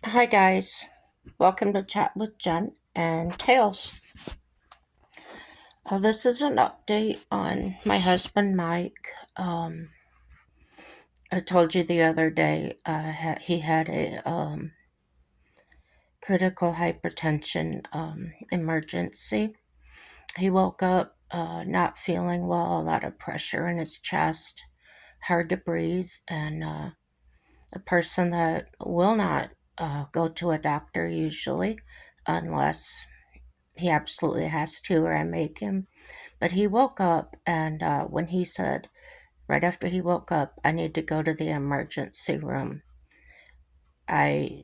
Hi, guys. Welcome to Chat with Jen and Tails. This is an update on my husband, Mike. I told you the other day he had a critical hypertension emergency. He woke up not feeling well, a lot of pressure in his chest, hard to breathe, and a person that will not go to a doctor usually unless he absolutely has to, or I make him. But he woke up, and when he said, right after he woke up, I need to go to the emergency room, I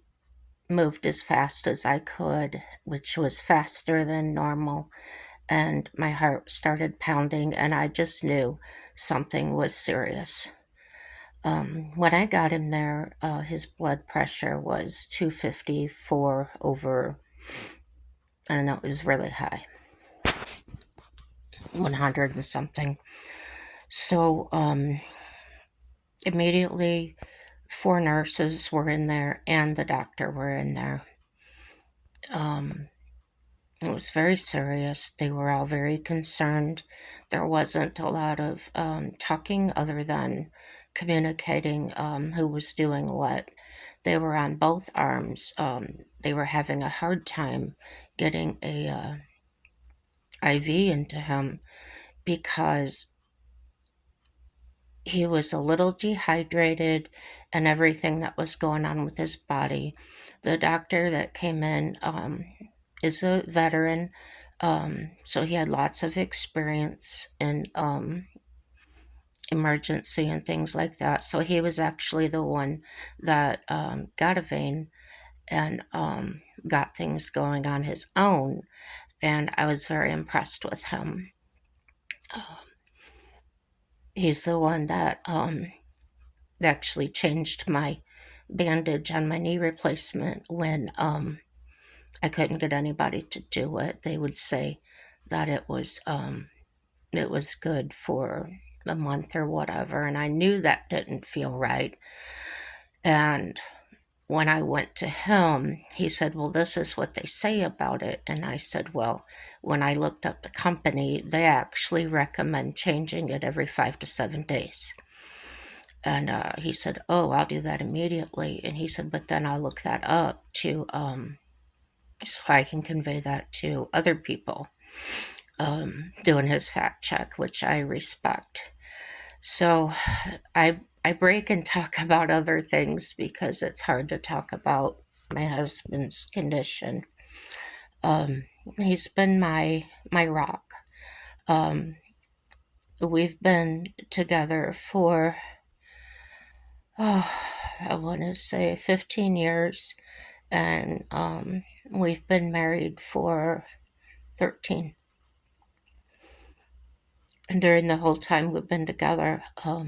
moved as fast as I could, which was faster than normal. And my heart started pounding, and I just knew something was serious. When I got him there, his blood pressure was 254 over, I don't know, it was really high, 100 and something. So immediately, four nurses were in there and the doctor were in there. Um, it was very serious. They were all very concerned. There wasn't a lot of talking other than communicating who was doing what. They were on both arms. They were having a hard time getting a IV into him because he was a little dehydrated and everything that was going on with his body. The doctor that came in is a veteran, so he had lots of experience in emergency and things like that. So he was actually the one that got a vein and got things going on his own. And I was very impressed with him. Uh, he's the one that actually changed my bandage on my knee replacement when I couldn't get anybody to do it. They would say that it was good for a month or whatever, and I knew that didn't feel right. And when I went to him, he said, "Well, this is what they say about it." And I said, "Well, when I looked up the company, they actually recommend changing it every 5 to 7 days." And he said, "Oh, I'll do that immediately." And he said, "But then I'll look that up to so I can convey that to other people." Doing his fact check, which I respect. So I break and talk about other things because it's hard to talk about my husband's condition. He's been my rock. Um, we've been together for I want to say 15 years, and we've been married for 13. And during the whole time we've been together, I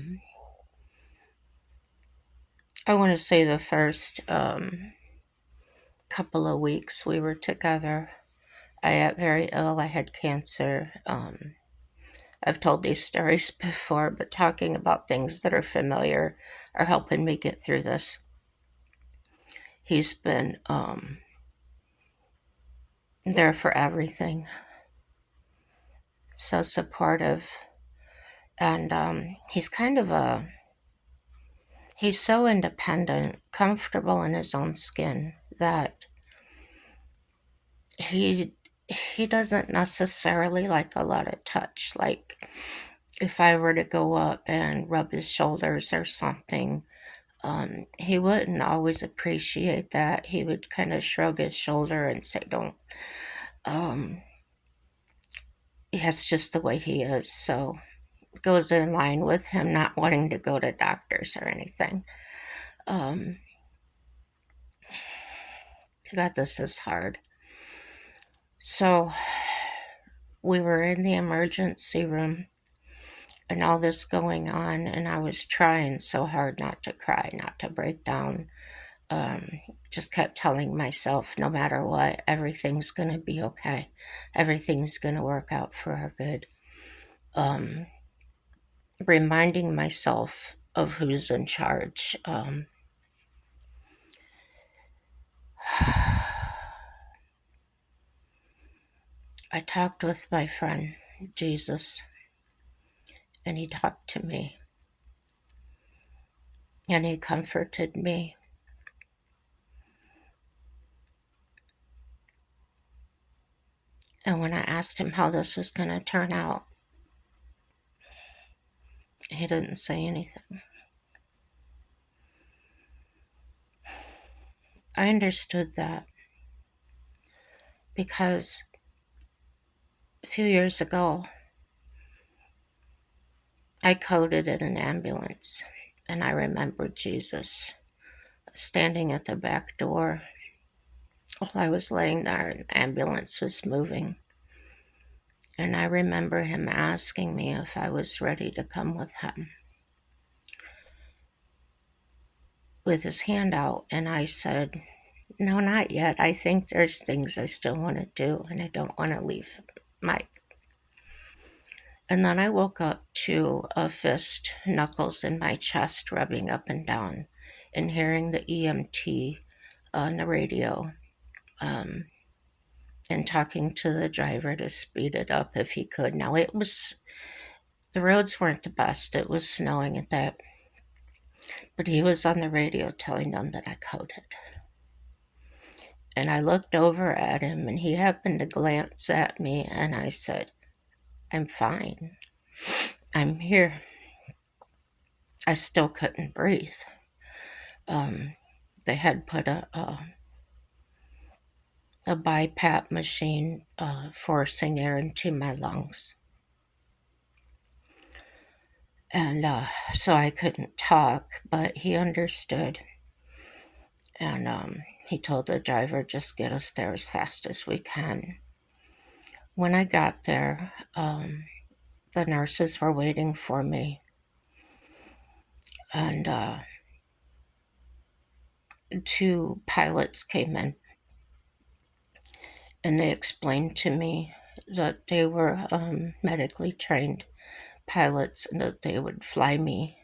want to say the first couple of weeks we were together, I got very ill. I had cancer. I've told these stories before, but talking about things that are familiar are helping me get through this. He's been there for everything, so supportive, and he's kind of he's so independent, comfortable in his own skin that he he doesn't necessarily like a lot of touch. Like if I were to go up and rub his shoulders or something, he wouldn't always appreciate that. He would kind of shrug his shoulder and say, "Don't." Um, that's just the way he is. So it goes in line with him not wanting to go to doctors or anything. Um, God, this is hard. So we were in the emergency room and all this going on, and I was trying so hard not to cry, not to break down. Just kept telling myself, no matter what, everything's going to be okay. Everything's going to work out for our good. Um, Reminding myself of who's in charge. I talked with my friend, Jesus, and he talked to me, and he comforted me. And when I asked him how this was going to turn out, he didn't say anything. I understood that because a few years ago, I coded in an ambulance, and I remembered Jesus standing at the back door while I was laying there and the ambulance was moving. And I remember him asking me if I was ready to come with him with his hand out. And I said, no, not yet. I think there's things I still want to do, and I don't want to leave Mike. And then I woke up to a fist, knuckles in my chest, rubbing up and down, and hearing the EMT on the radio, and talking to the driver to speed it up if he could. Now, the roads weren't the best. It was snowing at that, but he was on the radio telling them that I coded. And I looked over at him, and he happened to glance at me, and I said, I'm fine. I'm here. I still couldn't breathe. They had put a BiPAP machine forcing air into my lungs. And so I couldn't talk, but he understood. And he told the driver, just get us there as fast as we can. When I got there, the nurses were waiting for me. And two pilots came in, and they explained to me that they were medically trained pilots and that they would fly me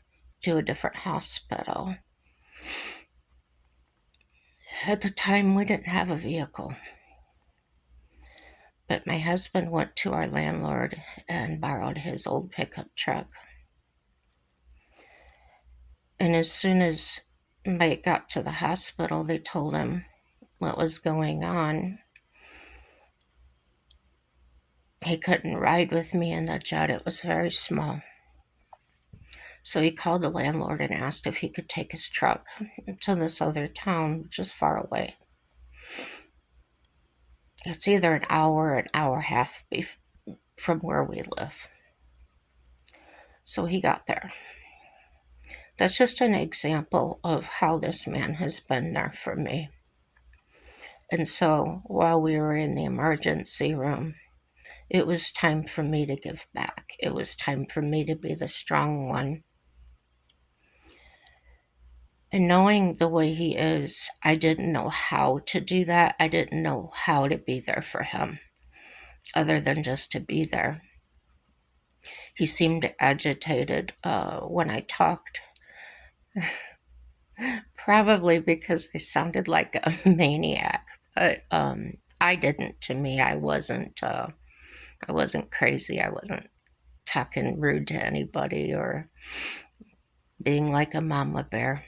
to a different hospital. At the time, we didn't have a vehicle, but my husband went to our landlord and borrowed his old pickup truck. And as soon as Mike got to the hospital, they told him what was going on. He couldn't ride with me in the jet. It was very small. So he called the landlord and asked if he could take his truck to this other town, which is far away. It's either an hour or an hour and a half from where we live. So he got there. That's just an example of how this man has been there for me. And so while we were in the emergency room, it was time for me to give back. It was time for me to be the strong one. And knowing the way he is, I didn't know how to do that. I didn't know how to be there for him, other than just to be there. He seemed agitated when I talked, probably because I sounded like a maniac. But I didn't. To me, I wasn't crazy. I wasn't talking rude to anybody or being like a mama bear.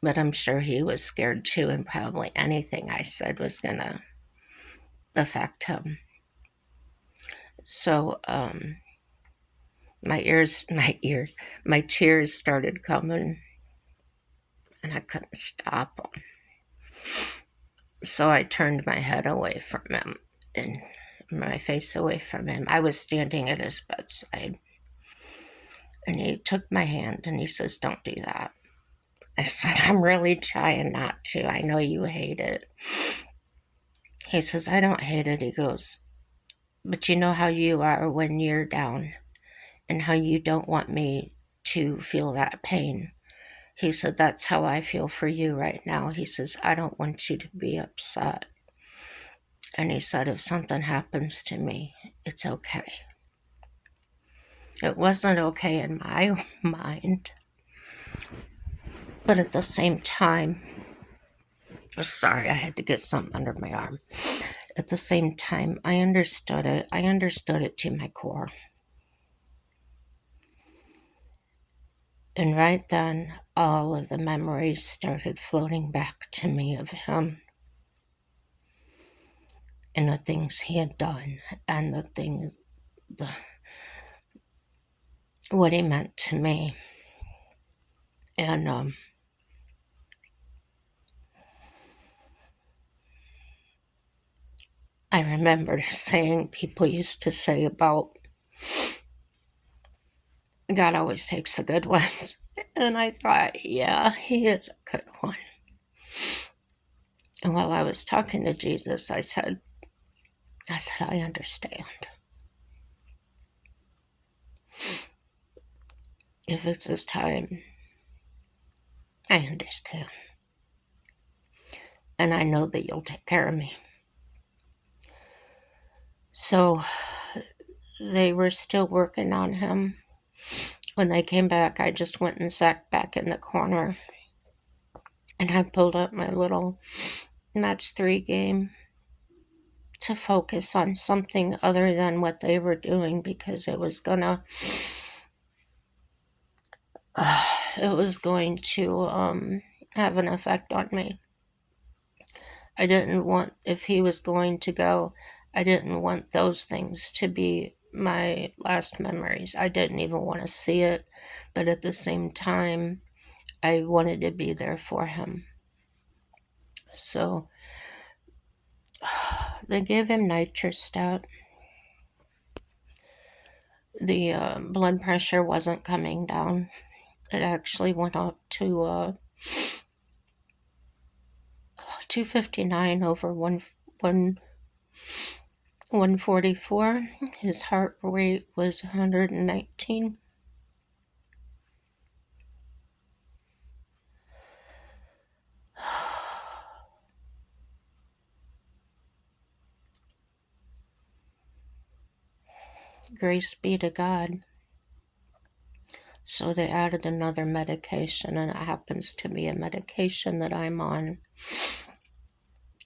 But I'm sure he was scared too, and probably anything I said was going to affect him. So my tears started coming, and I couldn't stop them. So I turned my head away from him and my face away from him. I was standing at his bedside, and he took my hand and he says, don't do that. I said, I'm really trying not to. I know you hate it. He says, I don't hate it. He goes, but you know how you are when you're down and how you don't want me to feel that pain. He said, that's how I feel for you right now. He says, I don't want you to be upset. And he said, if something happens to me, it's okay. It wasn't okay in my mind. But at the same time, sorry, I had to get something under my arm. at the same time, I understood it. I understood it to my core. And right then, all of the memories started floating back to me of him and the things he had done and the, what he meant to me. And I remember saying, people used to say about God always takes the good ones. And I thought, yeah, he is a good one. And while I was talking to Jesus, I said, I understand. If it's his time, I understand. And I know that you'll take care of me. So they were still working on him. When they came back, I just went and sat back in the corner. And I pulled up my little match 3 game to focus on something other than what they were doing, because it was going to have an effect on me. I didn't want, if he was going to go, I didn't want those things to be my last memories. I didn't even want to see it, but at the same time, I wanted to be there for him. So they gave him nitrostat. The blood pressure wasn't coming down. It actually went up to 259 over 144. His heart rate was 119. Grace be to God. So they added another medication, and it happens to be a medication that I'm on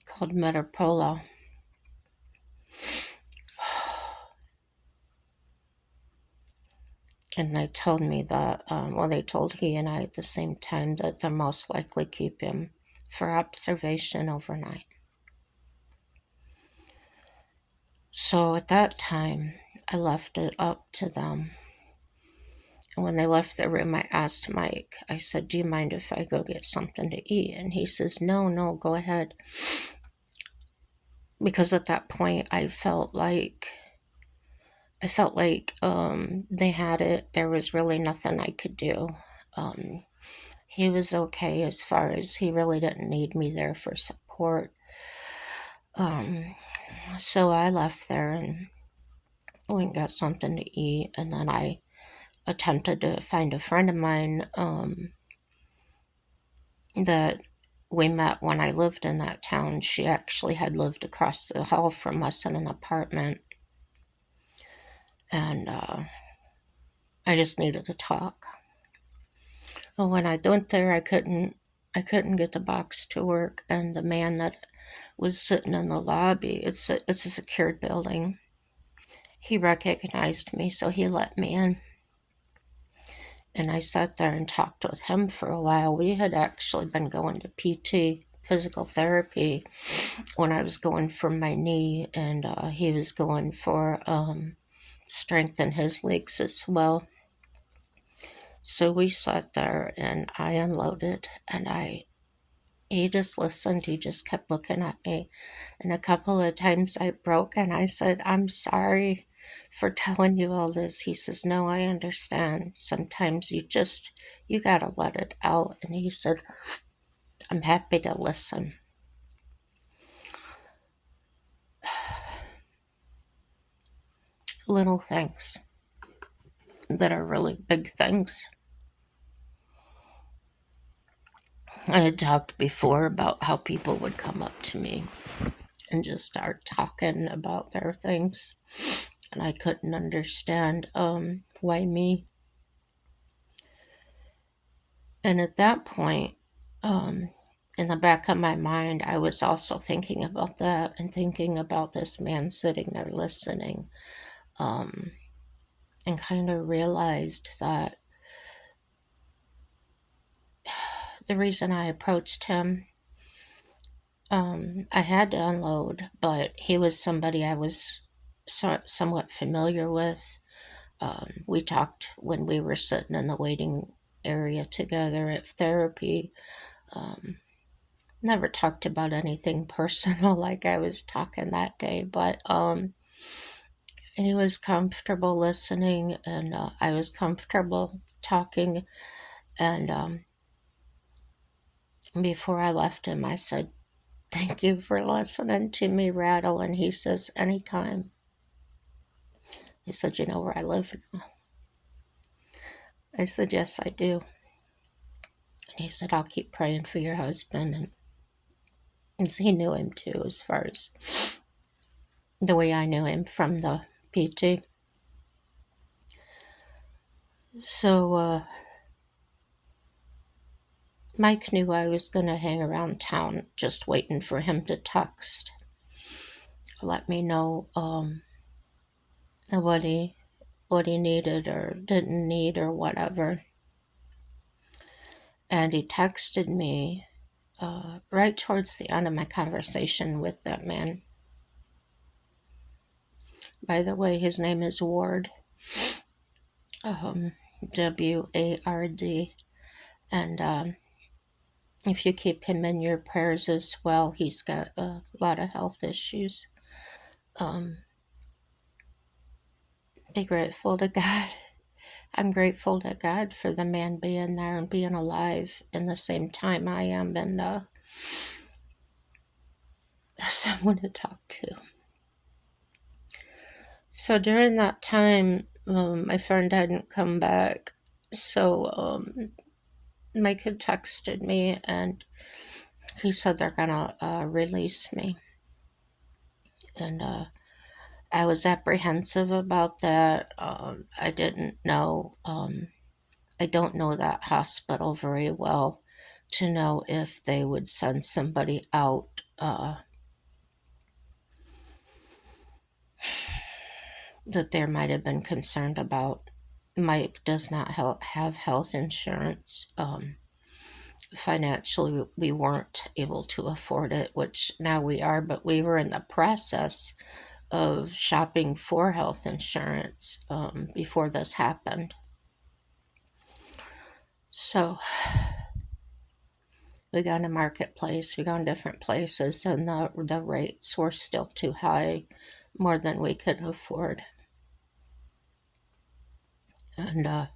called Metaprola. And they told me that, they told he and I at the same time that they'll most likely keep him for observation overnight. So at that time, I left it up to them. And when they left the room, I asked Mike, I said, do you mind if I go get something to eat? And he says, no, go ahead. Because at that point, I felt like they had it. There was really nothing I could do. He was okay as far as he really didn't need me there for support. So I left there and went and got something to eat, and then I attempted to find a friend of mine that we met when I lived in that town. She actually had lived across the hall from us in an apartment, and I just needed to talk. Well, when I went there, I couldn't get the box to work, and the man that was sitting in the lobby, it's a secured building, he recognized me, so he let me in. And I sat there and talked with him for a while. We had actually been going to PT, physical therapy, when I was going for my knee, and he was going for strengthen his legs as well. So we sat there and I unloaded, and he just listened. He just kept looking at me. And a couple of times I broke and I said, I'm sorry for telling you all this. He says, no, I understand. Sometimes you gotta let it out. And he said, I'm happy to listen. Little things that are really big things. I had talked before about how people would come up to me and just start talking about their things, and I couldn't understand why me. And at that point, in the back of my mind, I was also thinking about that and thinking about this man sitting there listening, um, and kind of realized that the reason I approached him, I had to unload, but he was somebody I was somewhat familiar with. We talked when we were sitting in the waiting area together at therapy. Um, Never talked about anything personal like I was talking that day, but he was comfortable listening, and I was comfortable talking. And before I left him, I said, "Thank you for listening to me rattle." And he says, "Anytime." He said, "You know where I live now?" I said, "Yes, I do." And he said, "I'll keep praying for your husband." And he knew him too, as far as the way I knew him from the PT. So Mike knew I was going to hang around town just waiting for him to text, let me know what he needed or didn't need or whatever. And he texted me right towards the end of my conversation with that man. By the way, his name is Ward, Ward. And if you keep him in your prayers as well, he's got a lot of health issues. Um, be grateful to God. I'm grateful to God for the man being there and being alive in the same time I am, and someone to talk to. So during that time, my friend hadn't come back. So Mike had texted me and he said they're gonna release me. And I was apprehensive about that. I didn't know, I don't know that hospital very well to know if they would send somebody out. That there might have been concerned about. Mike does not have health insurance. Financially, we weren't able to afford it, which now we are, but we were in the process of shopping for health insurance before this happened. So we got a marketplace, we got different places, and the rates were still too high, more than we could afford. And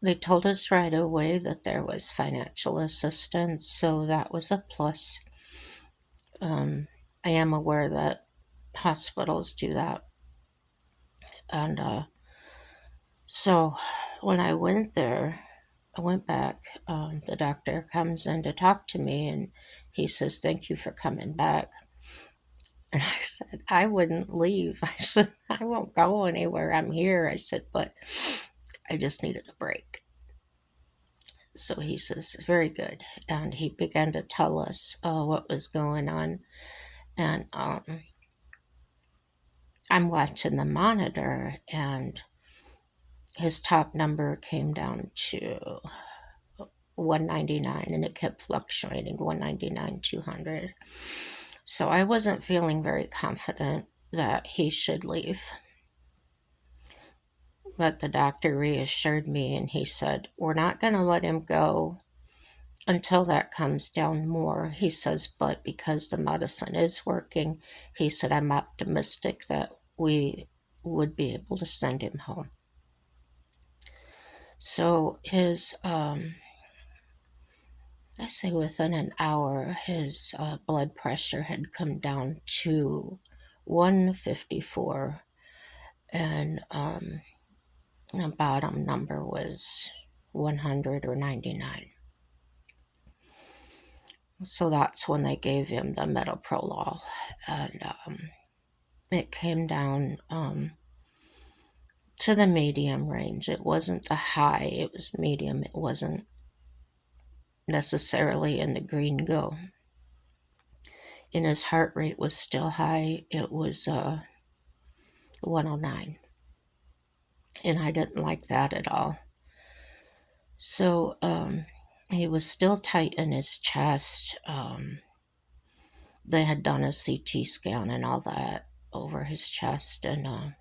they told us right away that there was financial assistance, so that was a plus. I am aware that hospitals do that. And so when I went there, I went back. The doctor comes in to talk to me and he says, "Thank you for coming back." And I said, "I wouldn't leave." I said, "I won't go anywhere. I'm here." I said, "But I just needed a break." So he says, "Very good." And he began to tell us what was going on. And I'm watching the monitor, and his top number came down to 199, and it kept fluctuating 199, 200. So I wasn't feeling very confident that he should leave. But the doctor reassured me and he said, "We're not going to let him go until that comes down more." He says, "But because the medicine is working," he said, "I'm optimistic that we would be able to send him home." So his, I say within an hour, his blood pressure had come down to 154, and the bottom number was 100 or 99. So that's when they gave him the metoprolol, and it came down to the medium range. It wasn't the high, it was medium. It wasn't necessarily in the green go. And his heart rate was still high. It was 109. And I didn't like that at all. So he was still tight in his chest. They had done a CT scan and all that over his chest, and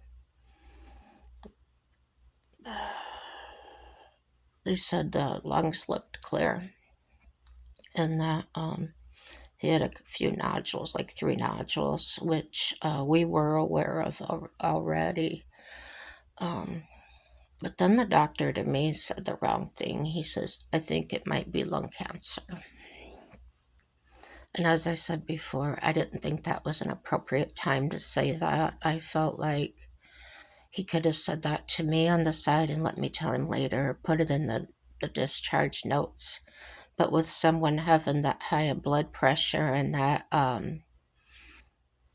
they said the lungs looked clear, and that he had a few nodules, like 3 nodules, which we were aware of already. Um, but then the doctor to me said the wrong thing. He says, I think it might be lung cancer. And as I said before, I didn't think that was an appropriate time to say that. I felt like he could have said that to me on the side and let me tell him later, put it in the discharge notes. But with someone having that high of blood pressure and that,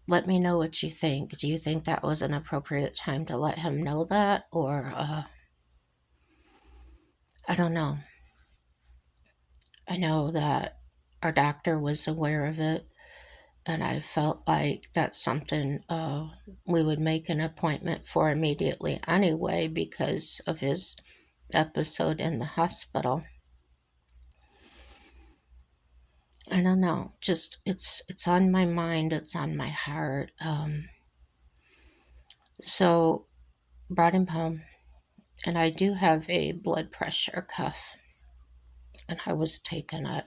let me know what you think. Do you think that was an appropriate time to let him know that? Or, I don't know. I know that our doctor was aware of it, and I felt like that's something we would make an appointment for immediately anyway because of his episode in the hospital. I don't know, just it's on my mind, it's on my heart. So brought him home, and I do have a blood pressure cuff, and I was taking it,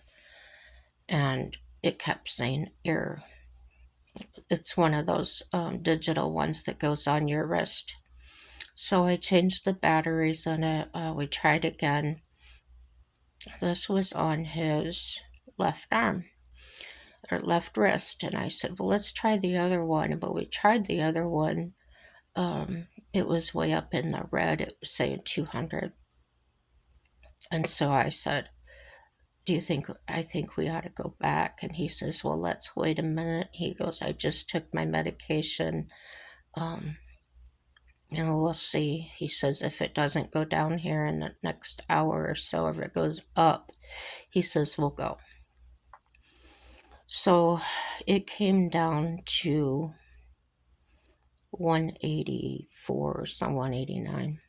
and it kept saying error. It's one of those digital ones that goes on your wrist. So I changed the batteries on it. We tried again. This was on his left arm or left wrist, and I said, "Well, let's try the other one." But we tried the other one. It was way up in the red. It was saying 200, and so I said, "Do you think I think we ought to go back?" And he says, "Well, let's wait a minute." He goes, "I just took my medication. Um, and we'll see." He says, "If it doesn't go down here in the next hour or so, if it goes up," he says, "we'll go." So it came down to 184 or some 189.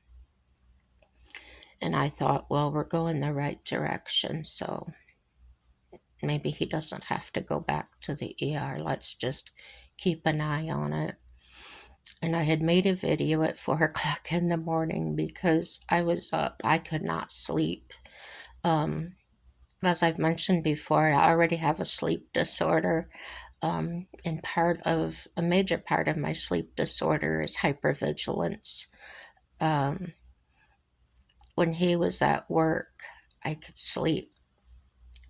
And I thought, well, we're going the right direction, so maybe he doesn't have to go back to the ER. Let's just keep an eye on it. And I had made a video at 4 o'clock in the morning because I was up. I could not sleep. As I've mentioned before, I already have a sleep disorder. And a major part of my sleep disorder is hypervigilance. Um, when he was at work, I could sleep,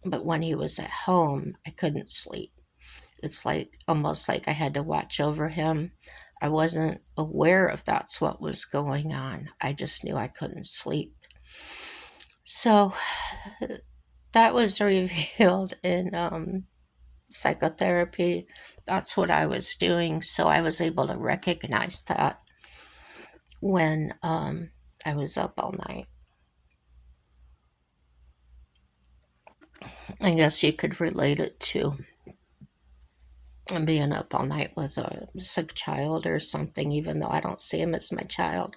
but when he was at home, I couldn't sleep. It's like almost like I had to watch over him. I wasn't aware of that's what was going on. I just knew I couldn't sleep. So that was revealed in psychotherapy. That's what I was doing. So I was able to recognize that when I was up all night. I guess you could relate it to being up all night with a sick child or something, even though I don't see him as my child.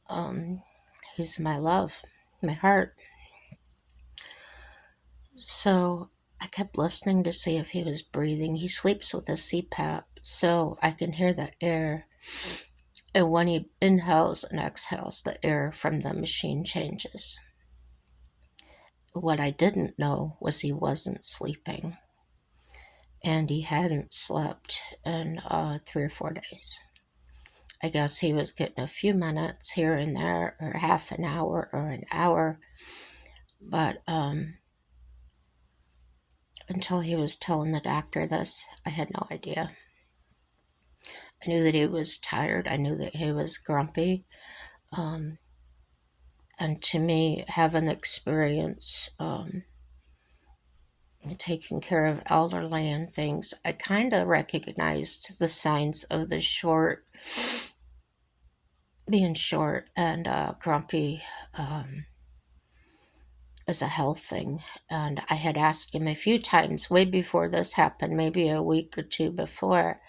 Um, he's my love, my heart. So I kept listening to see if he was breathing. He sleeps with a CPAP, so I can hear the air. And when he inhales and exhales, the air from the machine changes. What I didn't know was he wasn't sleeping, and he hadn't slept in 3 or 4 days. I guess he was getting a few minutes here and there, or half an hour, or an hour, but until he was telling the doctor this, I had no idea. I knew that he was tired, I knew that he was grumpy, um, and to me, having experience taking care of elderly and things, I kind of recognized the signs of the being short and grumpy. Um, as a health thing. And I had asked him a few times, way before this happened, maybe a week or two before.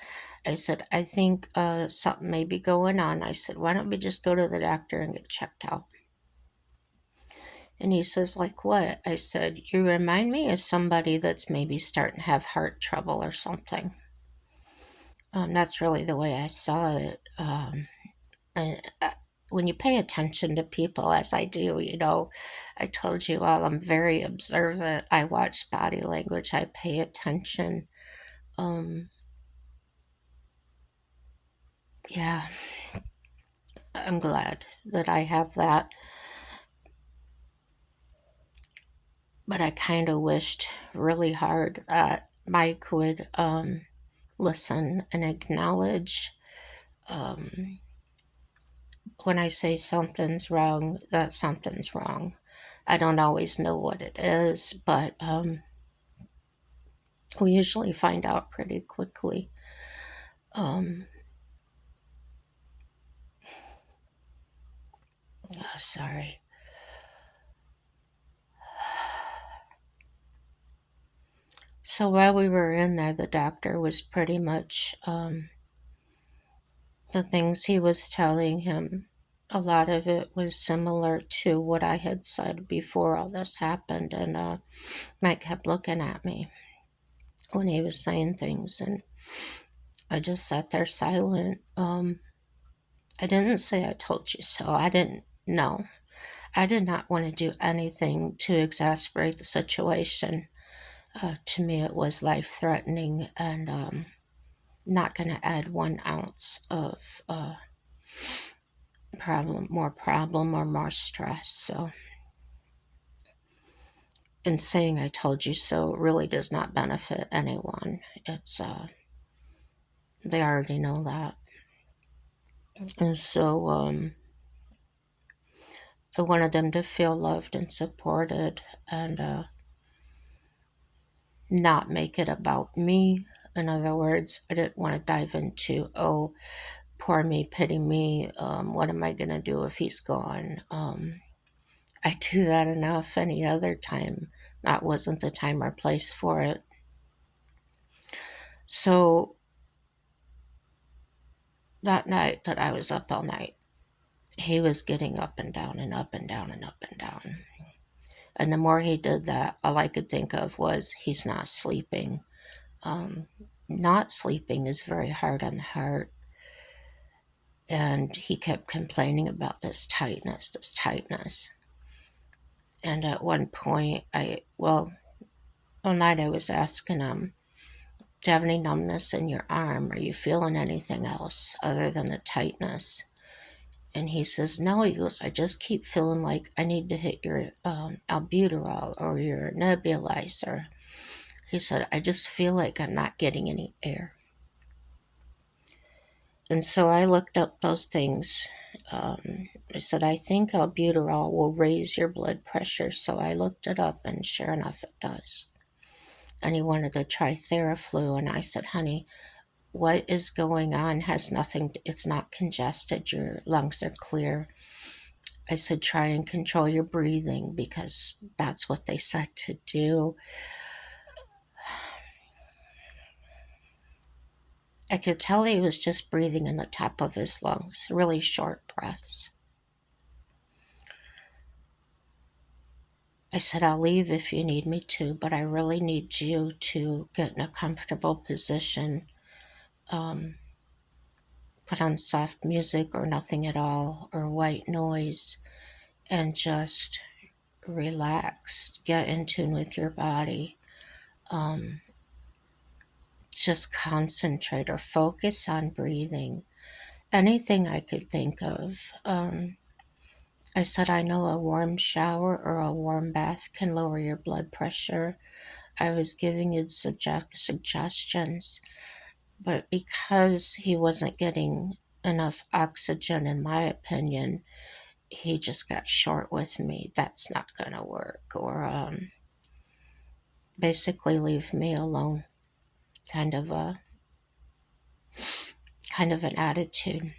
I said, I think something may be going on. I said, why don't we just go to the doctor and get checked out? And he says, like what? I said, you remind me of somebody that's maybe starting to have heart trouble or something. That's really the way I saw it. And when you pay attention to people, as I do, I told you all, I'm very observant. I watch body language, I pay attention. Um, yeah, I'm glad that I have that. But I kind of wished really hard that Mike would listen and acknowledge um, when I say something's wrong, that something's wrong. I don't always know what it is, but we usually find out pretty quickly. Um, oh, sorry. So while we were in there, the doctor was pretty much the things he was telling him. A lot of it was similar to what I had said before all this happened, and Mike kept looking at me when he was saying things, and I just sat there silent. I didn't say I told you so. I didn't know. I did not want to do anything to exasperate the situation. To me, it was life threatening and not going to add 1 ounce of problem or more stress. So, and saying I told you so really does not benefit anyone. They already know that. And so, I wanted them to feel loved and supported and not make it about me. In other words, I didn't want to dive into, oh, poor me, pity me. What am I going to do if he's gone? I do that enough any other time. That wasn't the time or place for it. So that night that I was up all night, he was getting up and down and up and down and up and down. And the more he did that, all I could think of was he's not sleeping. Um, Not sleeping is very hard on the heart. And he kept complaining about this tightness, this tightness. And at one point, all night I was asking him, do you have any numbness in your arm? Are you feeling anything else other than the tightness? And he says, no. He goes, I just keep feeling like I need to hit your albuterol or your nebulizer. He said, I just feel like I'm not getting any air. And so I looked up those things. I said, I think albuterol will raise your blood pressure. So I looked it up, and sure enough, it does. And he wanted to try Theraflu. And I said, honey, what is going on has nothing, it's not congested. Your lungs are clear. I said, try and control your breathing because that's what they said to do. I could tell he was just breathing in the top of his lungs, really short breaths. I said, I'll leave if you need me to, but I really need you to get in a comfortable position. Um, Put on soft music or nothing at all, or white noise, and just relax. Get in tune with your body. Um, just concentrate or focus on breathing. Anything I could think of. I said, I know a warm shower or a warm bath can lower your blood pressure. I was giving you suggestions, but because he wasn't getting enough oxygen, in my opinion, he just got short with me. That's not going to work. Or basically leave me alone. Kind of a kind of an attitude.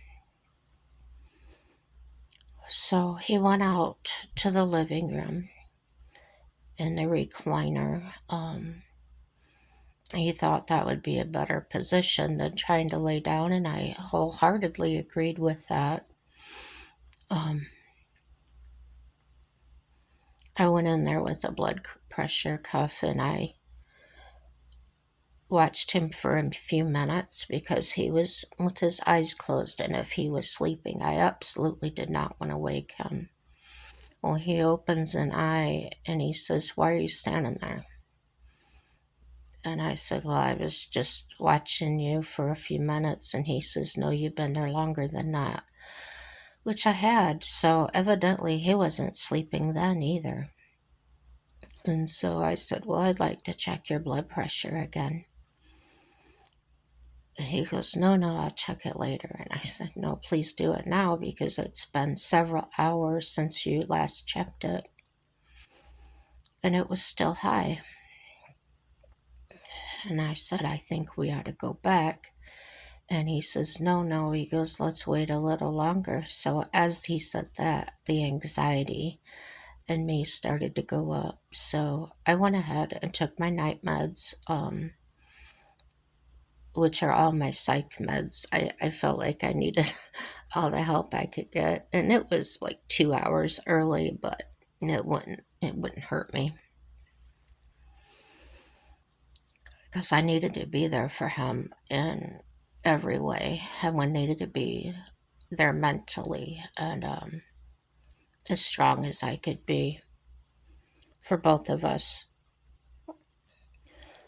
So he went out to the living room in the recliner. He thought that would be a better position than trying to lay down, and I wholeheartedly agreed with that. Um, I went in there with a blood pressure cuff and I watched him for a few minutes because he was with his eyes closed, and if he was sleeping, I absolutely did not want to wake him. Well, he opens an eye and he says, "Why are you standing there?" And I said, "Well, I was just watching you for a few minutes." And he says, "No, you've been there longer than that," which I had. So evidently he wasn't sleeping then either. And so I said, "Well, I'd like to check your blood pressure again." And he goes, "No, no, I'll check it later." And I said, "No, please do it now because it's been several hours since you last checked it." And it was still high. And I said, "I think we ought to go back." And he says, "No, no." He goes, "Let's wait a little longer." So as he said that, the anxiety in me started to go up. So I went ahead and took my night meds, which are all my psych meds. I felt like I needed all the help I could get. And it was like 2 hours early, but it wouldn't hurt me because I needed to be there for him in every way. Everyone needed to be there mentally and as strong as I could be for both of us.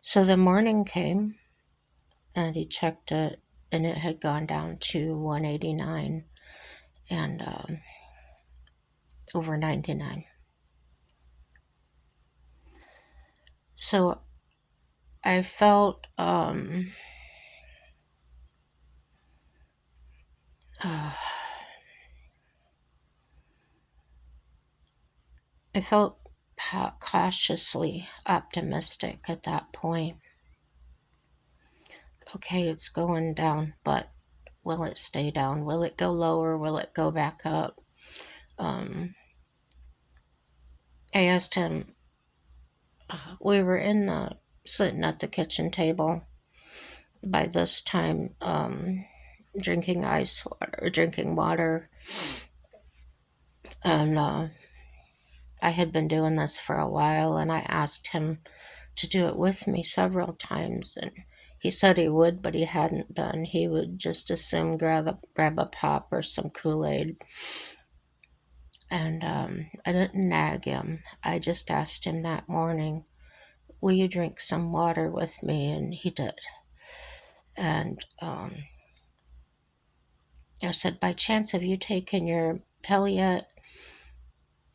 So the morning came and he checked it and it had gone down to 189 and over 99. So I felt uh, I felt cautiously optimistic at that point. Okay, it's going down, but will it stay down? Will it go lower? Will it go back up? Um, I asked him. We were sitting at the kitchen table by this time, drinking ice water, drinking water, and I had been doing this for a while, and I asked him to do it with me several times, and he said he would, but he hadn't done. He would just as soon grab a pop or some Kool-Aid. And I didn't nag him. I just asked him that morning, "Will you drink some water with me?" And he did. And I said, "By chance, have you taken your pill yet?"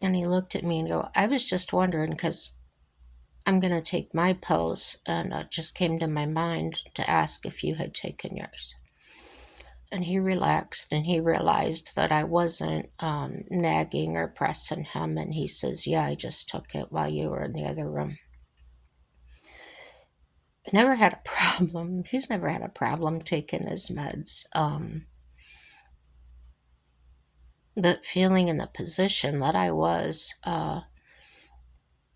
And he looked at me and go, "I was just wondering because I'm going to take my pills, and it just came to my mind to ask if you had taken yours." And he relaxed and he realized that I wasn't nagging or pressing him. And he says, "Yeah, I just took it while you were in the other room." I never had a problem. He's never had a problem taking his meds. But feeling in the position that I was,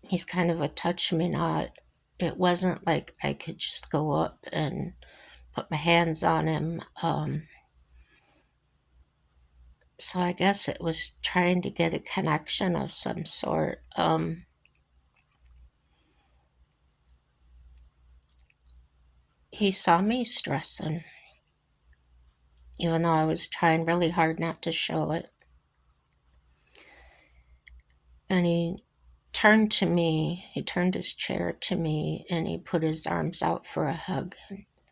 he's kind of a touch me not. It wasn't like I could just go up and put my hands on him. So I guess it was trying to get a connection of some sort. He saw me stressing, even though I was trying really hard not to show it. And he turned to me, he turned his chair to me, and he put his arms out for a hug.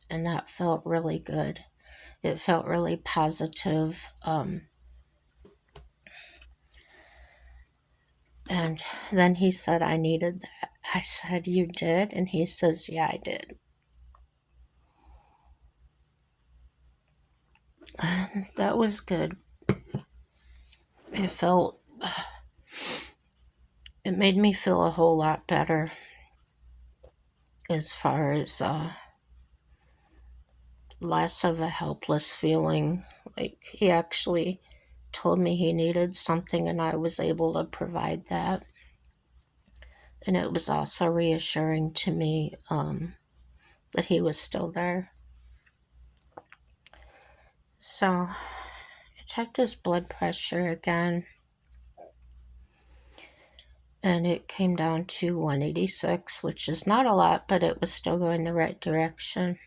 And that felt really good. It felt really positive. And then he said, "I needed that." I said, "You did?" And he says, "Yeah, I did." And that was good. It felt, it made me feel a whole lot better as far as less of a helpless feeling. Like he actually told me he needed something and I was able to provide that. And it was also reassuring to me that he was still there. So I checked his blood pressure again, and it came down to 186, which is not a lot, but it was still going the right direction.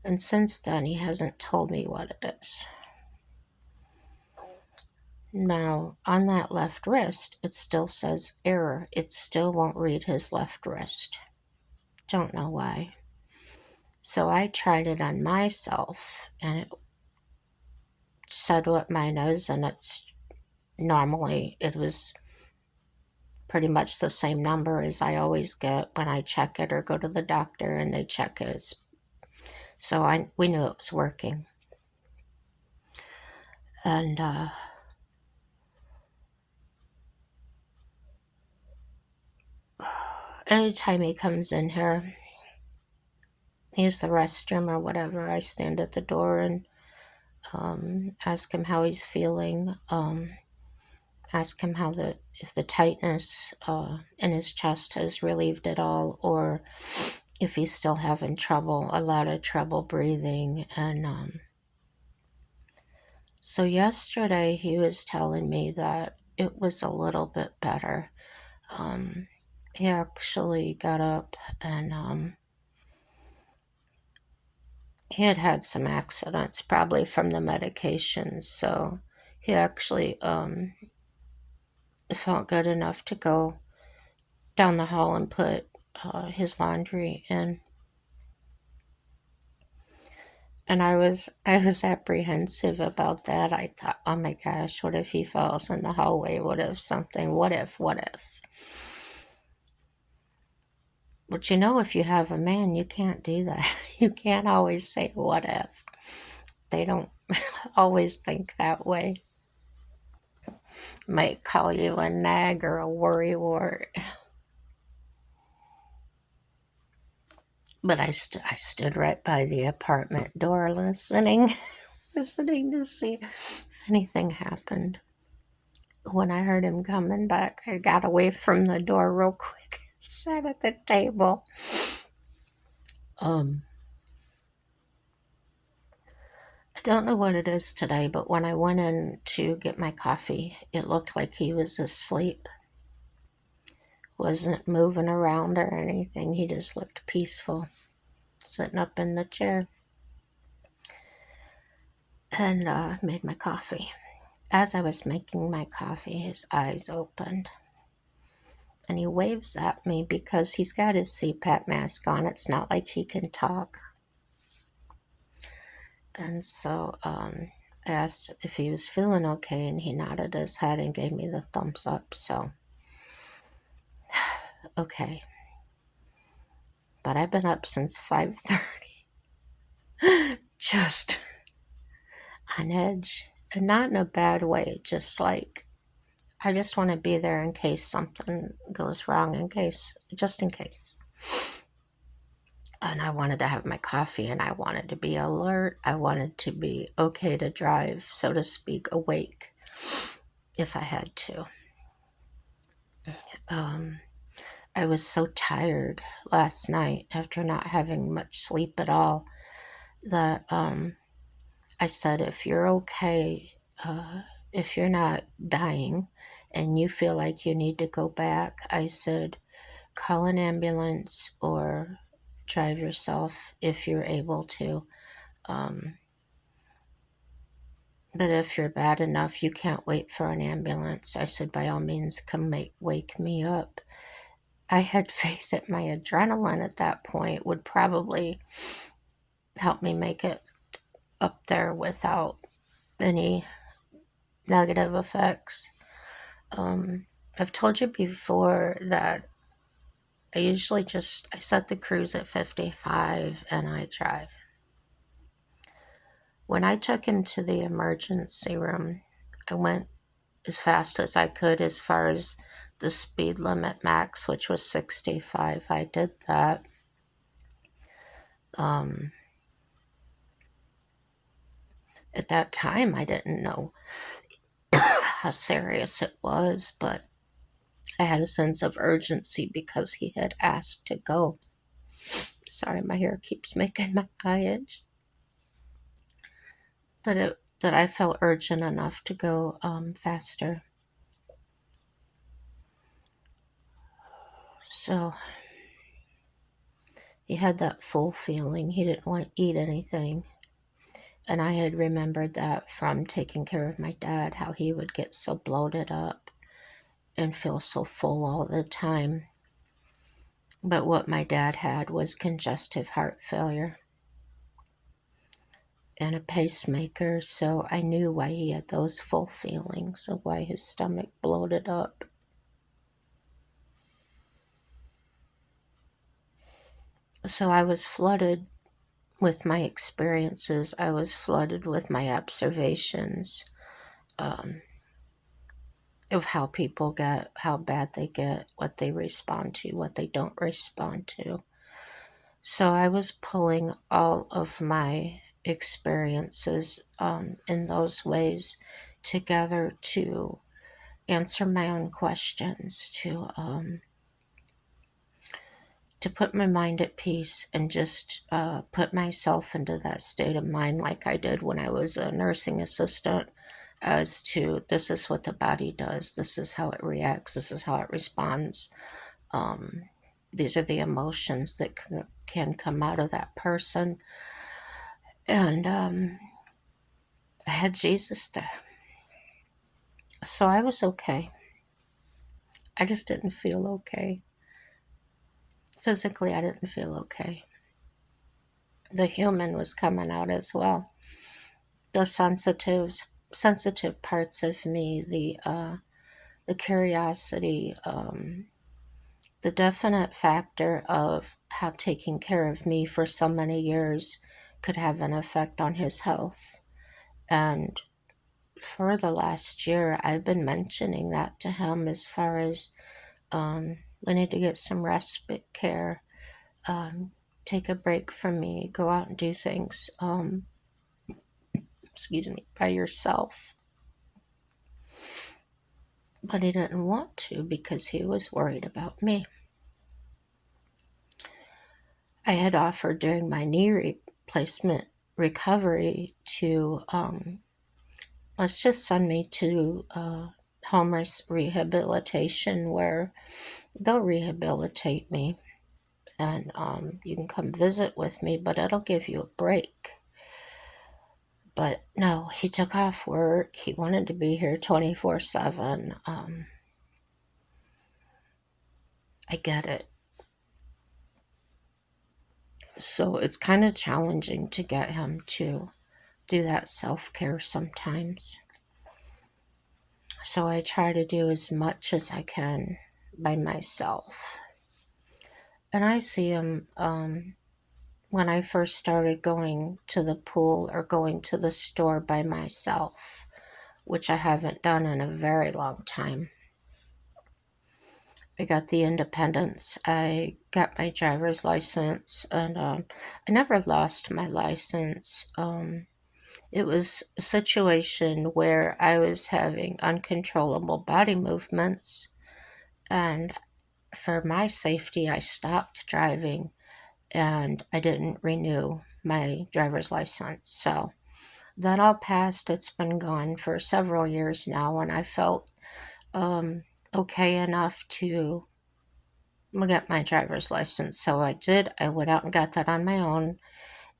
And since then, he hasn't told me what it is. Now, on that left wrist, it still says error. It still won't read his left wrist. Don't know why. So I tried it on myself, and it said what mine is, and it was pretty much the same number as I always get when I check it or go to the doctor and they check it. So we knew it was working. And anytime he comes in here, use the restroom or whatever, I stand at the door and ask him how he's feeling. Ask him if the tightness in his chest has relieved at all, or if he's still having a lot of trouble breathing. And so yesterday he was telling me that it was a little bit better. He actually got up and he had some accidents, probably from the medications. So he actually felt good enough to go down the hall and put his laundry in. And I was apprehensive about that. I thought, oh my gosh, what if he falls in the hallway? What if something? What if? What if? But if you have a man, you can't do that. You can't always say what if. They don't always think that way. Might call you a nag or a worrywart. But I stood right by the apartment door listening, listening to see if anything happened. When I heard him coming back, I got away from the door real quick, sat at the table. I don't know what it is today, but when I went in to get my coffee, it looked like he was asleep. Wasn't moving around or anything. He just looked peaceful, sitting up in the chair. And made my coffee. As I was making my coffee, his eyes opened. And he waves at me because he's got his CPAP mask on. It's not like he can talk. And so I asked if he was feeling okay, and he nodded his head and gave me the thumbs up. So, okay. But I've been up since 5:30, just on edge. And not in a bad way, just like I just want to be there in case something goes wrong, just in case. And I wanted to have my coffee, and I wanted to be alert. I wanted to be okay to drive, so to speak, awake if I had to. I was so tired last night after not having much sleep at all that I said, if you're okay, if you're not dying and you feel like you need to go back, I said, call an ambulance or drive yourself if you're able to. But if you're bad enough, you can't wait for an ambulance. I said, by all means, come wake me up. I had faith that my adrenaline at that point would probably help me make it up there without any negative effects. I've told you before that I set the cruise at 55 and I drive. When I took him to the emergency room, I went as fast as I could as far as the speed limit max, which was 65. I did that. At that time, I didn't know how serious it was, but I had a sense of urgency because he had asked to go. Sorry, my hair keeps making my eye itch. That I felt urgent enough to go faster. So he had that full feeling. He didn't want to eat anything. And I had remembered that from taking care of my dad, how he would get so bloated up and feel so full all the time. But what my dad had was congestive heart failure and a pacemaker, so I knew why he had those full feelings of why his stomach bloated up. So I was flooded with my experiences, I was flooded with my observations um, of how people get, how bad they get, what they respond to, what they don't respond to. So I was pulling all of my experiences in those ways together to answer my own questions, to put my mind at peace and just put myself into that state of mind like I did when I was a nursing assistant, as to this is what the body does, this is how it reacts, this is how it responds. Um, these are the emotions that can come out of that person. And I had Jesus there. So I was okay. I just didn't feel okay. Physically, I didn't feel okay. The human was coming out as well. The sensitive parts of me, the curiosity, the definite factor of how taking care of me for so many years could have an effect on his health. And for the last year, I've been mentioning that to him as far as we need to get some respite care, um, take a break from me, go out and do things, excuse me, by yourself. But he didn't want to because he was worried about me. I had offered during my knee replacement recovery to, let's just send me to homeless rehabilitation where they'll rehabilitate me and you can come visit with me, but it'll give you a break. But no, he took off work. He wanted to be here 24/7. I get it. So it's kind of challenging to get him to do that self care sometimes. So I try to do as much as I can by myself. And I see him when I first started going to the pool or going to the store by myself, which I haven't done in a very long time. I got the independence. I got my driver's license, and I never lost my license. It was a situation where I was having uncontrollable body movements, and for my safety, I stopped driving and I didn't renew my driver's license. So that all passed. It's been gone for several years now, and I felt okay enough to get my driver's license. So I did. I went out and got that on my own.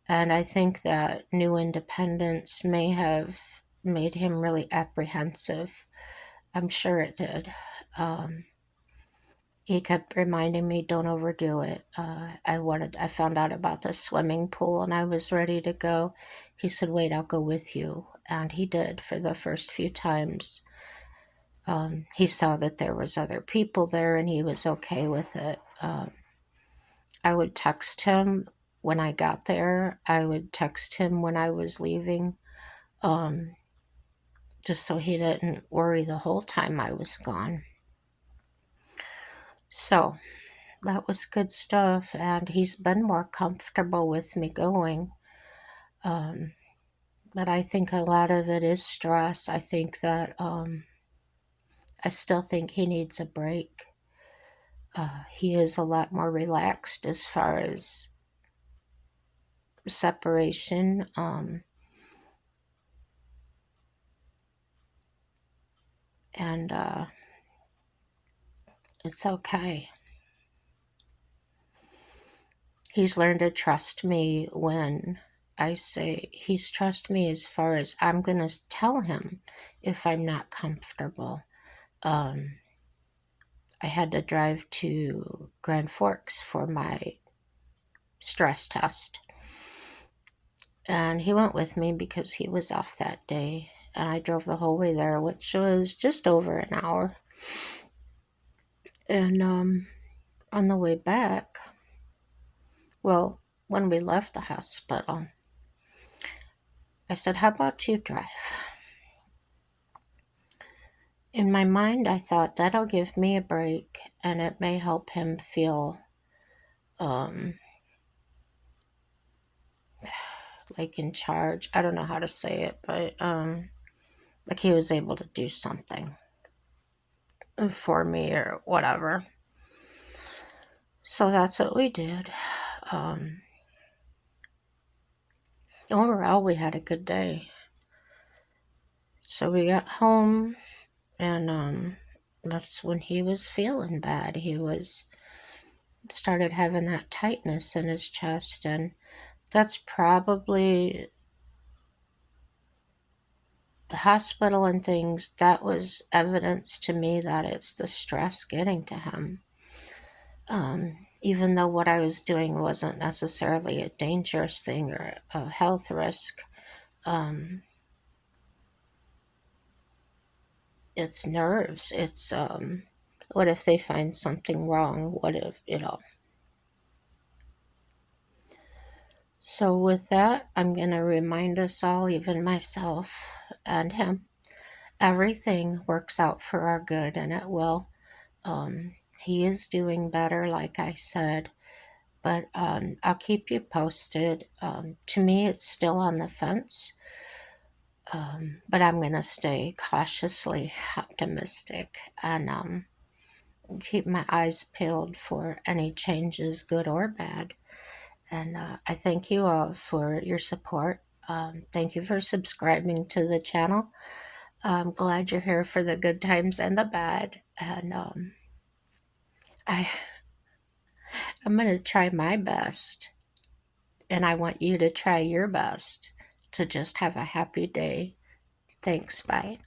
And I think that new independence may have made him really apprehensive. I'm sure it did. Um, he kept reminding me, "Don't overdo it." I found out about the swimming pool, and I was ready to go. He said, "Wait, I'll go with you," and he did for the first few times. He saw that there was other people there, and he was okay with it. I would text him when I got there. I would text him when I was leaving, um, just so he didn't worry the whole time I was gone. So that was good stuff, and he's been more comfortable with me going. Um, but I think a lot of it is stress. I think that I still think he needs a break. He is a lot more relaxed as far as separation. And it's okay. He's learned to trust me when I say he's trust me as far as I'm going to tell him if I'm not comfortable. Um, I had to drive to Grand Forks for my stress test. And he went with me because he was off that day. And I drove the whole way there, which was just over an hour. And on the way back, well, when we left the hospital, I said, "How about you drive?" In my mind, I thought that'll give me a break and it may help him feel um, like in charge. I don't know how to say it, but like he was able to do something for me or whatever. So that's what we did. Um, Overall, we had a good day. So we got home, and that's when he was feeling bad. He was started having that tightness in his chest, and that's probably the hospital and things. That was evidence to me that it's the stress getting to him. Even though what I was doing wasn't necessarily a dangerous thing or a health risk, um, it's nerves. It's what if they find something wrong? What if. So, with that, I'm going to remind us all, even myself and him, everything works out for our good and it will. He is doing better, like I said, but I'll keep you posted. To me, it's still on the fence, but I'm going to stay cautiously optimistic and keep my eyes peeled for any changes, good or bad. And I thank you all for your support. Thank you for subscribing to the channel. I'm glad you're here for the good times and the bad. And I, I'm going to try my best. And I want you to try your best to just have a happy day. Thanks. Bye.